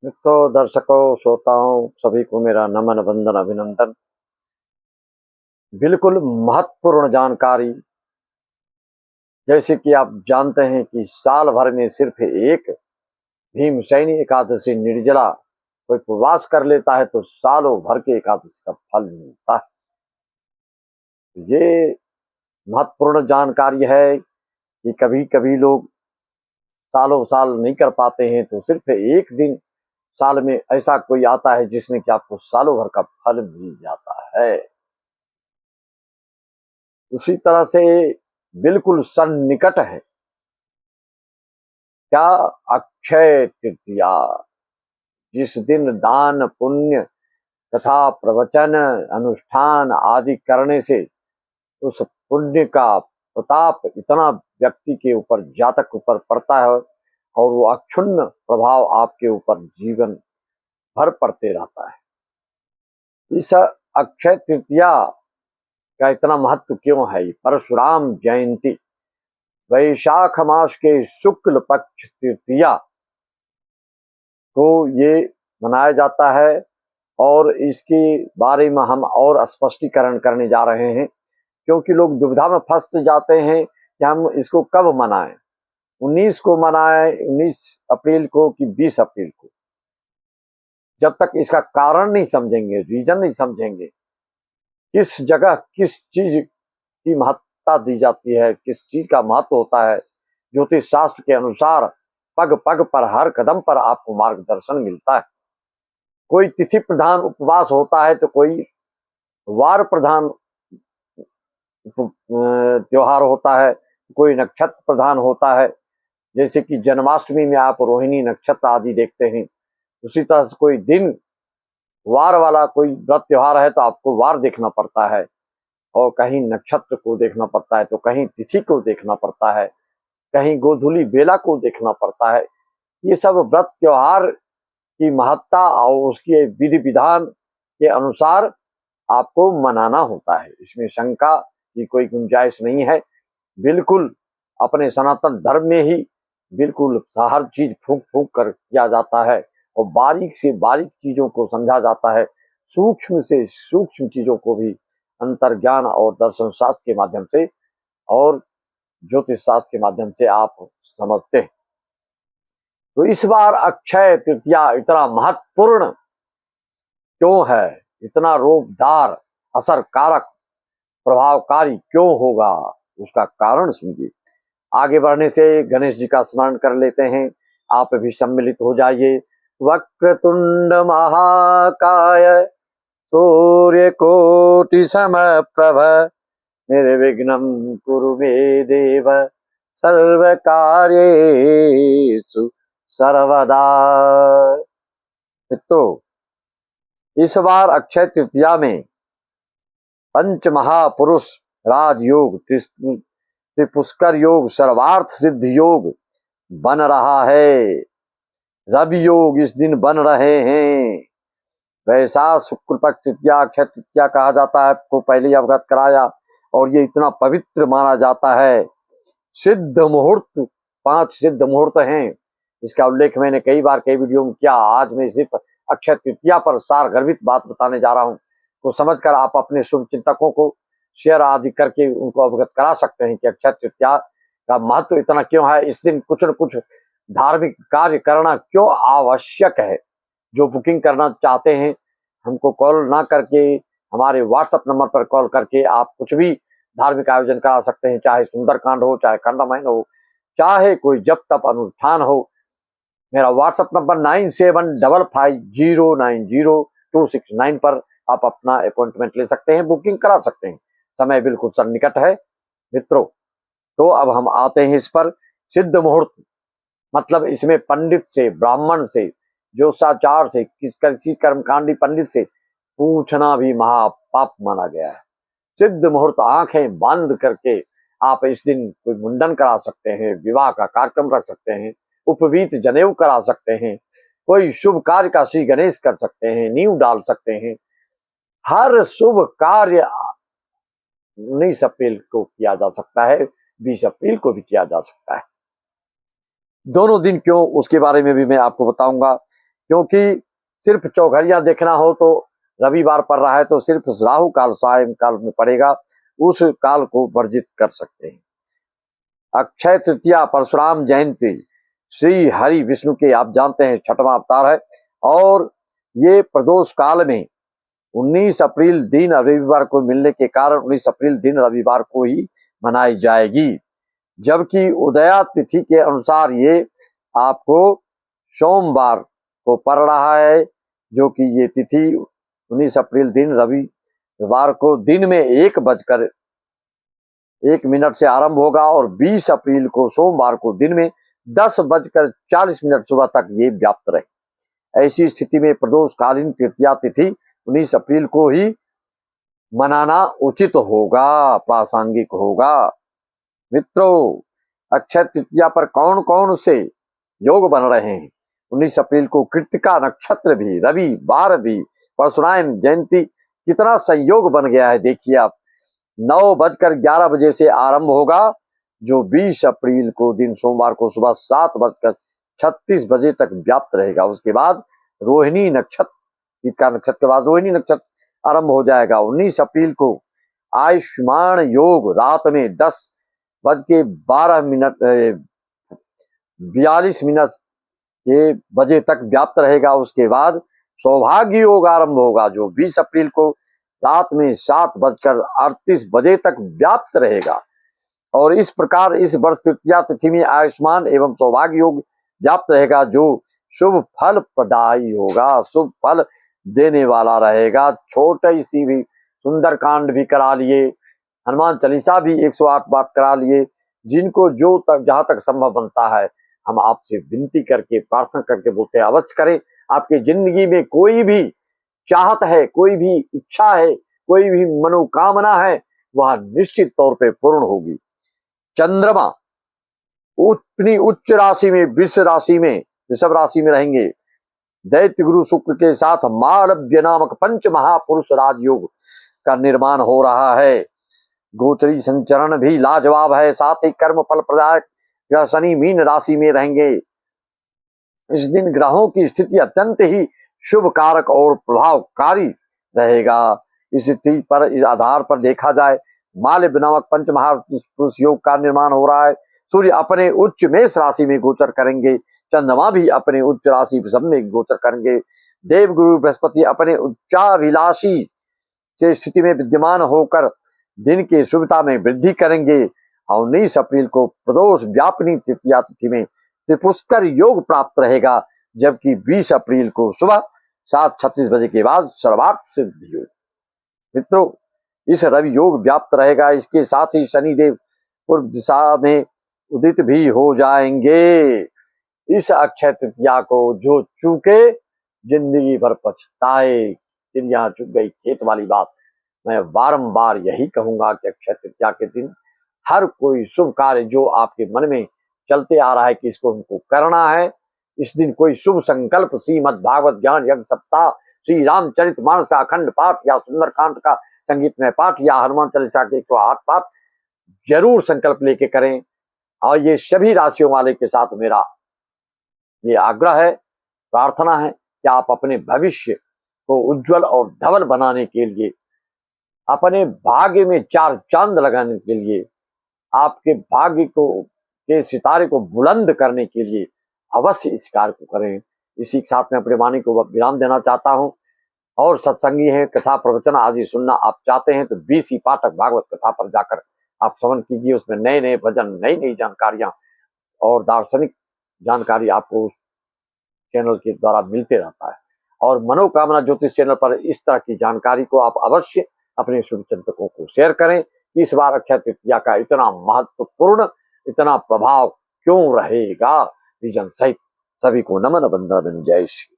तो दर्शकों, श्रोताओं सभी को मेरा नमन, वंदन, अभिनंदन। बिल्कुल महत्वपूर्ण जानकारी। जैसे कि आप जानते हैं कि साल भर में सिर्फ एक भीमशैनी एकादशी निर्जला कोई उपवास कर लेता है तो सालों भर के एकादशी का फल मिलता है। ये महत्वपूर्ण जानकारी है कि कभी कभी लोग सालों साल नहीं कर पाते हैं, तो सिर्फ एक दिन साल में ऐसा कोई आता है जिसमें कि आपको सालों भर का फल मिल जाता है। उसी तरह से बिल्कुल सन्निकट है क्या, अक्षय तृतीया। जिस दिन दान पुण्य तथा प्रवचन अनुष्ठान आदि करने से उस पुण्य का प्रताप इतना व्यक्ति के ऊपर, जातक ऊपर पड़ता है और वो अक्षुण्ण प्रभाव आपके ऊपर जीवन भर पड़ते रहता है। इस अक्षय तृतीया का इतना महत्व क्यों है? परशुराम जयंती वैशाख मास के शुक्ल पक्ष तृतीया को ये मनाया जाता है और इसके बारे में हम और स्पष्टीकरण करने जा रहे हैं, क्योंकि लोग दुविधा में फंस जाते हैं कि हम इसको कब मनाएं, 19 को मनाएं, 19 अप्रैल को कि 20 अप्रैल को। जब तक इसका कारण नहीं समझेंगे, रीजन नहीं समझेंगे, किस जगह किस चीज की महत्ता दी जाती है, किस चीज का महत्व होता है, ज्योतिष शास्त्र के अनुसार पग पग पर, हर कदम पर आपको मार्गदर्शन मिलता है। कोई तिथि प्रधान उपवास होता है तो कोई वार प्रधान त्योहार होता है, कोई नक्षत्र प्रधान होता है। जैसे कि जन्माष्टमी में आप रोहिणी नक्षत्र आदि देखते हैं, उसी तरह से कोई दिन वार वाला कोई व्रत त्योहार है तो आपको वार देखना पड़ता है, और कहीं नक्षत्र को देखना पड़ता है, तो कहीं तिथि को देखना पड़ता है, कहीं गोधूली बेला को देखना पड़ता है। ये सब व्रत त्योहार की महत्ता और उसके विधि विधान के अनुसार आपको मनाना होता है। इसमें शंका की कोई गुंजाइश नहीं है। बिल्कुल अपने सनातन धर्म में ही बिल्कुल हर चीज फूंक फूंक कर किया जाता है और बारीक से बारीक चीजों को समझा जाता है, सूक्ष्म से सूक्ष्म चीजों को भी अंतर्ज्ञान और दर्शन शास्त्र के माध्यम से और ज्योतिष शास्त्र के माध्यम से आप समझते हैं। तो इस बार अक्षय तृतीया इतना महत्वपूर्ण क्यों है, इतना रोबदार, असरकारक, प्रभावकारी क्यों होगा, उसका कारण सुनिए। आगे बढ़ने से गणेश जी का स्मरण कर लेते हैं। आप भी सम्मिलित हो जाइए। वक्रतुंड महाकाय सूर्य कोटि समप्रभ निर्विघ्नं कुरु मे देव सर्व कार्येषु सर्वदा। तो इस बार अक्षय तृतीया में पंच महापुरुष राजयोग, त्रिपुष्कर योग, सर्वार्थ सिद्ध योग बन रहा है। रवि योग इस दिन बन रहे हैं। वैशाख शुक्ल पक्ष तृतीया अक्षय तृतीया कहा जाता है, आपको पहले अवगत कराया, और ये इतना पवित्र माना जाता है। सिद्ध मुहूर्त, 5 सिद्ध मुहूर्त हैं। इसका उल्लेख मैंने कई बार कई वीडियो में किया। आज मैं सिर्फ अक्षय तृतीया पर सार गर्भित बात बताने जा रहा हूँ, तो समझकर आप अपने शुभ चिंतकों को शेयर आदि करके उनको अवगत करा सकते हैं कि अक्षय तृतीया का महत्व इतना क्यों है। इस दिन कुछ न कुछ धार्मिक कार्य करना क्यों आवश्यक है। जो बुकिंग करना चाहते हैं, हमको कॉल ना करके हमारे व्हाट्सएप नंबर पर कॉल करके आप कुछ भी धार्मिक आयोजन करा सकते हैं, चाहे सुंदरकांड हो, चाहे खंडमैन हो, चाहे कोई जप तप अनुष्ठान हो। मेरा व्हाट्सएप नंबर 9755090269 पर आप अपना अपॉइंटमेंट ले सकते हैं, बुकिंग करा सकते हैं। समय बिल्कुल सन्निकट है मित्रों। तो अब हम आते हैं इस पर। सिद्ध मुहूर्त मतलब इसमें पंडित से, ब्राह्मण से, जोशाचार से, किसी कर्मकांडी पंडित से पूछना भी महापाप माना गया है। सिद्ध मुहूर्त आंखें बंद करके आप इस दिन कोई मुंडन करा सकते हैं, विवाह का कार्यक्रम रख सकते हैं, उपवीत जनेऊ करा सकते हैं, कोई शुभ कार्य का श्री गणेश कर सकते हैं, नींव डाल सकते हैं। हर शुभ कार्य 19 अप्रैल को किया जा सकता है, 20 अप्रैल को भी किया जा सकता है। दोनों दिन क्यों, उसके बारे में भी मैं आपको बताऊंगा। क्योंकि सिर्फ चौघड़ियां देखना हो तो रविवार पड़ रहा है तो सिर्फ राहु काल सायं काल में पड़ेगा, उस काल को वर्जित कर सकते हैं। अक्षय तृतीया, परशुराम जयंती, श्री हरि विष्णु के आप जानते हैं छठवां अवतार है, और ये प्रदोष काल में 19 अप्रैल दिन रविवार को मिलने के कारण 19 अप्रैल दिन रविवार को ही मनाई जाएगी, जबकि उदया तिथि के अनुसार ये आपको सोमवार को पड़ रहा है, जो कि ये तिथि 19 अप्रैल दिन रविवार को दिन में 1:01 से आरंभ होगा और 20 अप्रैल को सोमवार को दिन में 10:40 सुबह तक ये व्याप्त रहे। ऐसी स्थिति में प्रदोषकालीन तृतीया तिथि 19 अप्रैल को ही मनाना उचित होगा, प्रासंगिक होगा। मित्रों, अक्षय तृतीया पर कौन कौन से योग बन रहे हैं? 19 अप्रैल को कृतिका नक्षत्र भी, रविवार भी, परशुराम जयंती, कितना संयोग बन गया है देखिए आप। 9:11 से आरंभ होगा, जो 20 अप्रैल को दिन सोमवार को सुबह 7:36 तक व्याप्त रहेगा। उसके बाद रोहिणी नक्षत्र, कृतिका नक्षत्र के बाद रोहिणी नक्षत्र आरंभ हो जाएगा। 19 अप्रैल को आयुष्मान योग रात में 10:42 के बजे तक व्याप्त रहेगा। उसके बाद सौभाग्य योग आरंभ होगा, जो 20 अप्रैल को रात में 7:38 तक व्याप्त रहेगा। और इस प्रकार इस वर्ष तृतीया तिथि में आयुष्मान एवं सौभाग्य योग व्याप्त रहेगा, जो शुभ फल प्रदायी होगा, शुभ फल देने वाला रहेगा। छोटी सी भी सुंदरकांड भी करा लिए, हनुमान चालीसा भी 108 बार करा लिए, जिनको जो तक जहां तक संभव बनता है हम आपसे विनती करके प्रार्थना करके बोलते हैं अवश्य करें। आपकी जिंदगी में कोई भी चाहत है, कोई भी इच्छा है, कोई भी मनोकामना है, वह निश्चित तौर पे पूर्ण होगी। चंद्रमा अपनी उच्च राशि में वृषभ राशि में रहेंगे। दैत्य गुरु शुक्र के साथ मालव्य नामक पंच महापुरुष राजयोग का निर्माण हो रहा है। गोचरी संचरण भी लाजवाब है, साथ ही कर्म फल प्रदायक ग्रह शनि मीन राशि में रहेंगे। इस दिन ग्रहों की स्थिति अत्यंत ही शुभ कारक और प्रभावकारी रहेगा। इस स्थिति पर, इस आधार पर देखा जाए, मालव्य नामक पंच महापुरुष योग का निर्माण हो रहा है। सूर्य अपने उच्च मेष राशि में गोचर करेंगे, चंद्रमा भी अपने उच्च राशि सब में गोचर करेंगे। देवगुरु बृहस्पति अपने उच्चाभिलाषी से स्थिति में विद्यमान होकर दिन की शुभता में वृद्धि करेंगे। 19 अप्रैल को प्रदोष व्यापिनी तृतीया तिथि में त्रिपुष्कर योग प्राप्त रहेगा, जबकि 20 अप्रैल को सुबह 7:36 के बाद सर्वार्थ सिद्धि योग। मित्रों, इस रवि योग व्याप्त रहेगा। इसके साथ ही शनिदेव पूर्व दिशा में उदित भी हो जाएंगे। इस अक्षय तृतीया को जो चूके जिंदगी भर पछताए, चिड़िया चुग गई खेत वाली बात। मैं बारंबार यही कहूंगा कि अक्षय तृतीया के दिन हर कोई शुभ कार्य जो आपके मन में चलते आ रहा है कि इसको हमको करना है, इस दिन कोई शुभ संकल्प, श्रीमद् भागवत ज्ञान यज्ञ सप्ताह, श्री रामचरितमानस का अखंड पाठ या सुंदरकांड का संगीतमय पाठ या हनुमान चालीसा के 108 पाठ जरूर संकल्प लेके करें। और ये सभी राशियों वाले के साथ मेरा ये आग्रह है, प्रार्थना है कि आप अपने भविष्य को उज्जवल और धवल बनाने के लिए, अपने भाग्य में 4 चांद लगाने के लिए, आपके भाग्य को के सितारे को बुलंद करने के लिए अवश्य इस कार्य को करें। इसी के साथ में अपने वाणी को विराम देना चाहता हूं। और सत्संगी हैं, कथा प्रवचन आदि सुनना आप चाहते हैं तो 20 ही पाठक भागवत कथा पर जाकर आप श्रवण कीजिए। उसमें नए नए भजन, नई नई जानकारियां और दार्शनिक जानकारी आपको उस चैनल के द्वारा मिलते रहता है। और मनोकामना ज्योतिष चैनल पर इस तरह की जानकारी को आप अवश्य अपने शुभचिंतकों को शेयर करें कि इस बार अक्षय तृतीया का इतना महत्वपूर्ण, इतना प्रभाव क्यों रहेगा। विजन सहित सभी को नमन बंदन, जय श्री।